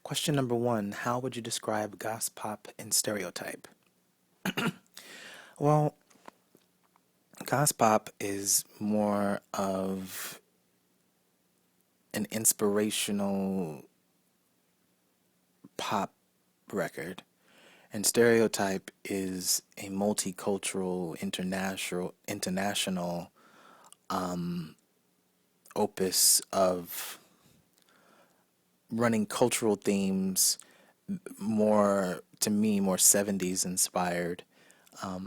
Question number one, how would you describe gospop and stereotype? Well, gospop is more of an inspirational pop record, and stereotype is a multicultural, international opus of running cultural themes, more to me, more 70s inspired.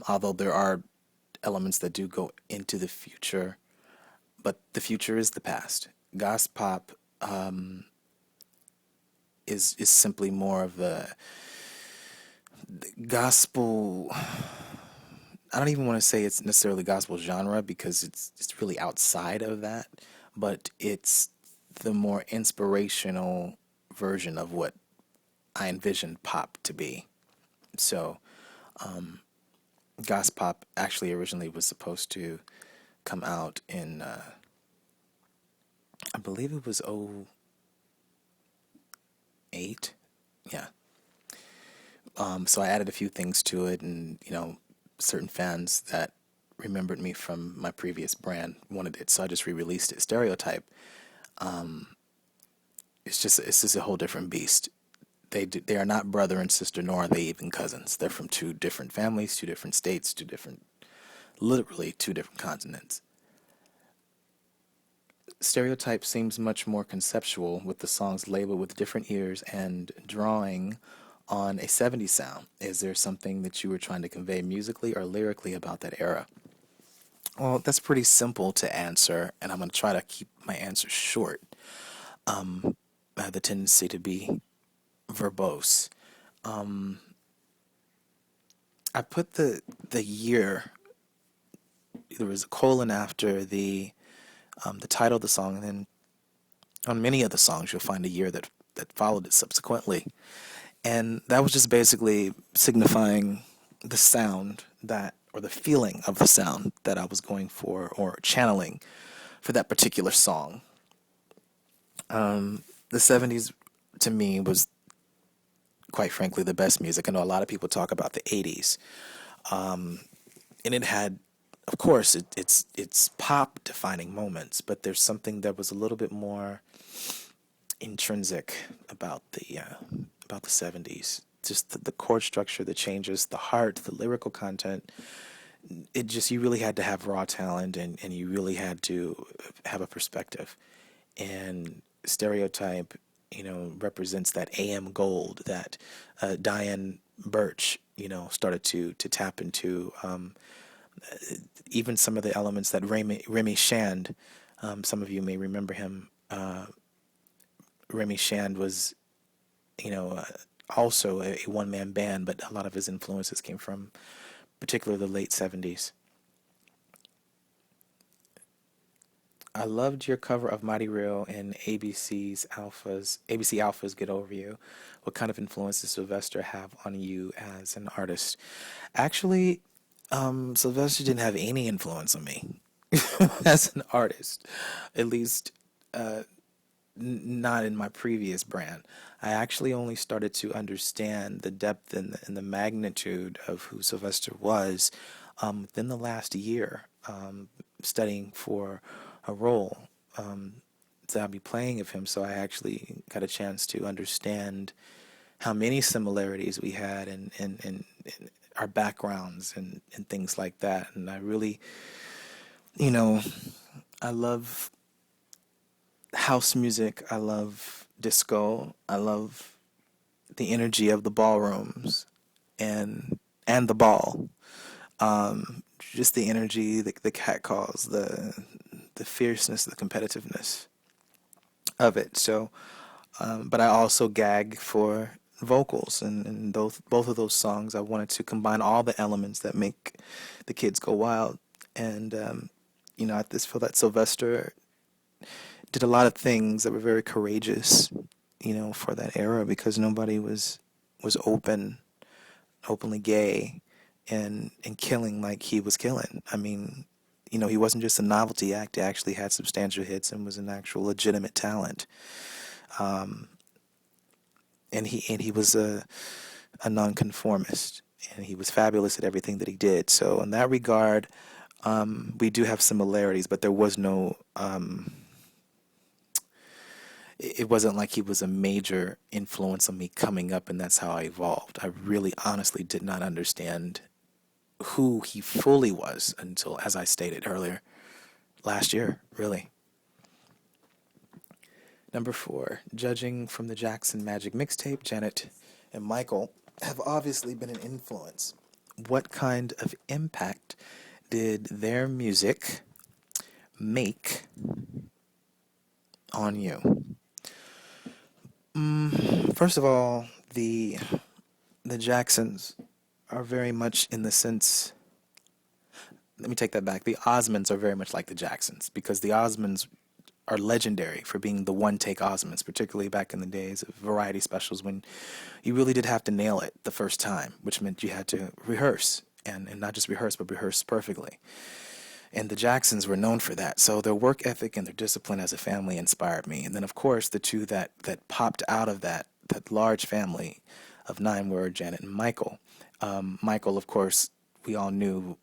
Although there are elements that do go into the future, but the future is the past. Gospop is simply more of the gospel. I don't even want to say it's necessarily gospel genre because it's really outside of that, but it's the more inspirational version of what I envisioned pop to be. So, gospop actually originally was supposed to come out in, I believe it was '08. Yeah. So I added a few things to it, and certain fans that remembered me from my previous brand wanted it, so I just re-released it. Stereotype, it's just a whole different beast. They are not brother and sister, nor are they even cousins. They're from two different families, two different states, literally two different continents. Stereotype seems much more conceptual, with the songs labeled with different ears and drawing on a 70s sound. Is there something that you were trying to convey musically or lyrically about that era? Well, that's pretty simple to answer, and I'm going to try to keep my answer short. I have the tendency to be verbose. I put the year, there was a colon after the title of the song, and then on many of the songs you'll find a year that followed it subsequently. And that was just basically signifying the sound that, or the feeling of the sound that I was going for or channeling for that particular song. The 70s to me was, quite frankly, the best music. I know a lot of people talk about the 80s. And it had, of course, it's pop defining moments, but there's something that was a little bit more intrinsic about the 70s. Just the chord structure, the changes, the heart, the lyrical content. It just, you really had to have raw talent, and you really had to have a perspective. And stereotype, represents that AM gold that Diane Birch, started to tap into. Even some of the elements that Remy Shand, some of you may remember him. Remy Shand was, you know, uh, also a one man band, but a lot of his influences came from, particularly the late 70s. I loved your cover of Mighty Real and ABC Alpha's Get Over You. What kind of influence does Sylvester have on you as an artist? Actually, Sylvester didn't have any influence on me as an artist, at least uh, not in my previous brand. I actually only started to understand the depth and the magnitude of who Sylvester was within the last year, studying for a role that I'll be playing of him. So I actually got a chance to understand how many similarities we had in our backgrounds and things like that. And I really, you know, I love house music. I love disco. I love the energy of the ballrooms and the ball. Just the energy, the cat calls, the fierceness, the competitiveness of it. So, but I also gag for vocals, and both of those songs. I wanted to combine all the elements that make the kids go wild, and I just feel that Sylvester did a lot of things that were very courageous, for that era because nobody was openly gay and killing like he was killing. I mean, he wasn't just a novelty act. He actually had substantial hits and was an actual legitimate talent. Um, and he was a nonconformist, and he was fabulous at everything that he did. So in that regard, we do have similarities, but there was no. It wasn't like he was a major influence on me coming up, and that's how I evolved. I really, honestly, did not understand who he fully was until, as I stated earlier, last year. Really. Number 4, judging from the Jackson Magic mixtape, Janet and Michael have obviously been an influence. What kind of impact did their music make on you? First of all, the Jacksons are very much in the sense. Let me take that back. The Osmonds are very much like the Jacksons because the Osmonds are legendary for being the one take Osmonds, particularly back in the days of variety specials when you really did have to nail it the first time, which meant you had to rehearse and not just rehearse, but rehearse perfectly. And the Jacksons were known for that. So their work ethic and their discipline as a family inspired me. And then, of course, the two that popped out of that large family of 9 were Janet and Michael. Michael, of course, we all knew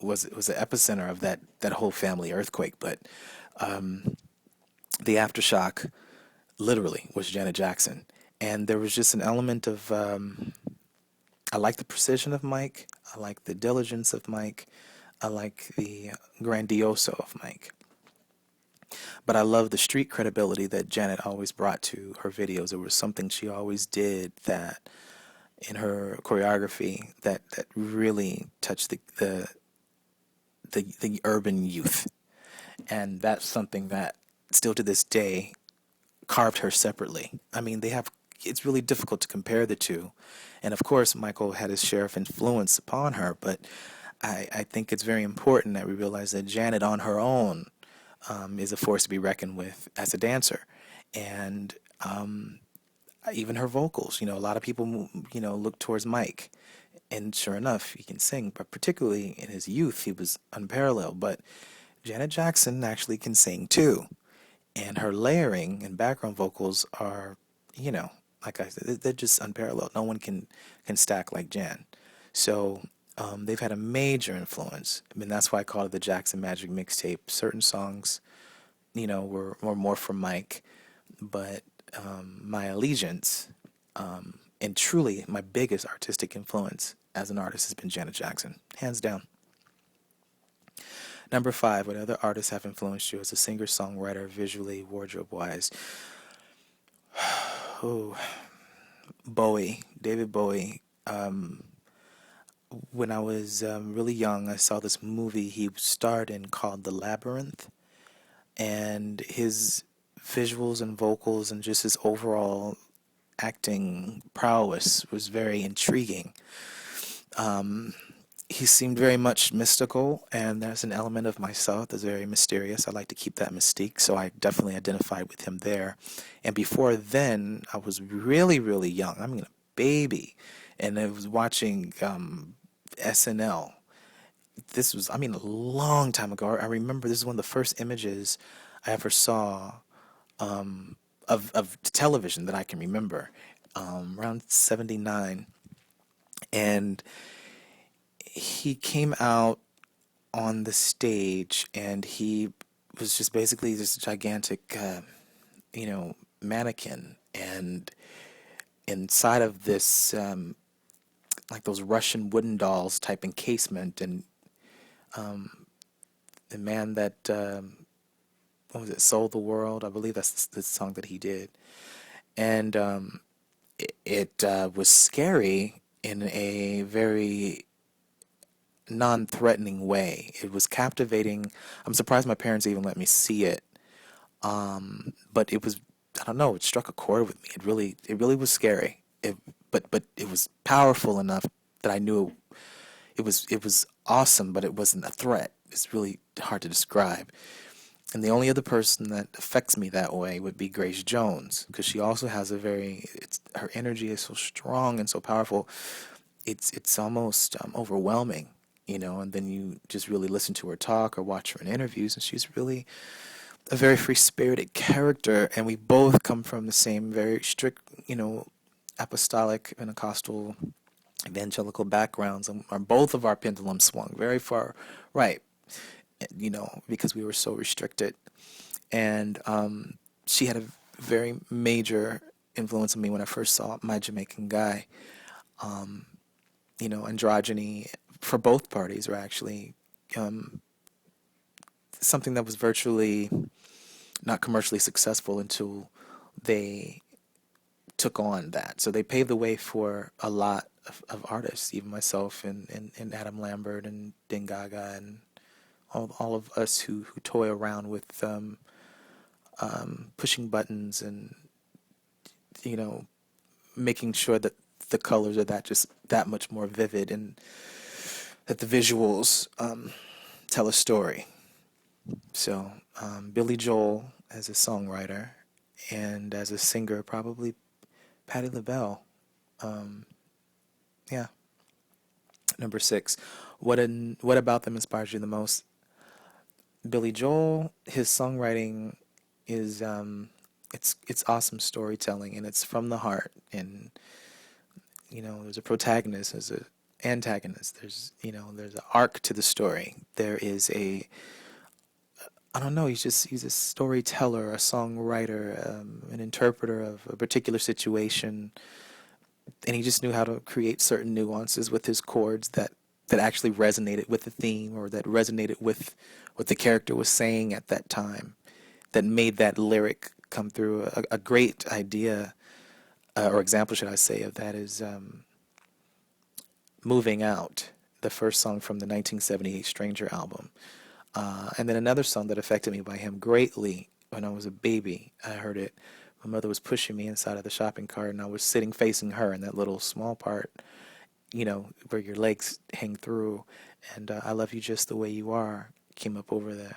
was the epicenter of that whole family earthquake. But the aftershock literally was Janet Jackson. And there was just an element of I like the precision of Mike. I like the diligence of Mike. I like the grandioso of Mike. But I love the street credibility that Janet always brought to her videos. There was something she always did that in her choreography that really touched the urban youth. And that's something that still to this day carved her separately. I mean, it's really difficult to compare the two. And of course, Michael had his share of influence upon her, but I think it's very important that we realize that Janet on her own is a force to be reckoned with as a dancer. And even her vocals, a lot of people, look towards Mike. And sure enough, he can sing, but particularly in his youth, he was unparalleled. But Janet Jackson actually can sing too. And her layering and background vocals are, like I said, they're just unparalleled. No one can stack like Jan. So they've had a major influence. I mean, that's why I call it the Jackson Magic mixtape. Certain songs, were more from Mike, but my allegiance and truly my biggest artistic influence as an artist has been Janet Jackson, hands down. Number 5, what other artists have influenced you as a singer, songwriter, visually, wardrobe wise? Oh, Bowie, David Bowie. When I was really young, I saw this movie he starred in called The Labyrinth, and his visuals and vocals and just his overall acting prowess was very intriguing. He seemed very much mystical, and there's an element of myself that's very mysterious. I like to keep that mystique, so I definitely identified with him there. And before then, I was really, really young. I mean, a baby, and I was watching SNL. This was, I mean, a long time ago. I remember this is one of the first images I ever saw of television that I can remember, around 79. And he came out on the stage and he was just basically this gigantic, mannequin. And inside of this, like those Russian wooden dolls type encasement, and the man that, what was it, Sold the World? I believe that's the song that he did. And it was scary in a very non-threatening way. It was captivating. I'm surprised my parents even let me see it. But it was, I don't know, it struck a chord with me. It really was scary. But it was powerful enough that I knew it was awesome, but it wasn't a threat. It's really hard to describe. And the only other person that affects me that way would be Grace Jones, because she also has her energy is so strong and so powerful. It's almost overwhelming, and then you just really listen to her talk or watch her in interviews, and she's really a very free-spirited character, and we both come from the same very strict, apostolic, Pentecostal, evangelical backgrounds, and both of our pendulums swung very far right, because we were so restricted. And she had a very major influence on me when I first saw My Jamaican Guy. Androgyny for both parties were actually um, something that was virtually not commercially successful until they took on that. So they paved the way for a lot of artists, even myself and Adam Lambert and Din Gaga and all of us who toy around with pushing buttons and you know making sure that the colors are that just that much more vivid and that the visuals tell a story. So Billy Joel as a songwriter and as a singer, probably Patti LaBelle. Um, yeah, number six. What about them inspires you the most? Billy Joel, his songwriting is it's awesome storytelling and it's from the heart. And there's a protagonist, there's a antagonist, there's an arc to the story. There is a I don't know. He's a storyteller, a songwriter, an interpreter of a particular situation, and he just knew how to create certain nuances with his chords that actually resonated with the theme or that resonated with what the character was saying at that time. That made that lyric come through. A great idea or example, should I say, of that is "Moving Out," the first song from the 1978 Stranger album. And then another song that affected me by him greatly when I was a baby. I heard it. My mother was pushing me inside of the shopping cart, and I was sitting facing her in that little small part, where your legs hang through. And "I Love You Just the Way You Are" came up over the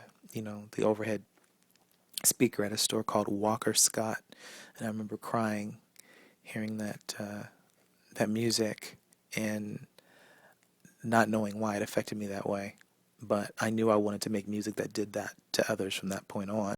overhead speaker at a store called Walker Scott, and I remember crying, hearing that music, and not knowing why it affected me that way. But I knew I wanted to make music that did that to others from that point on.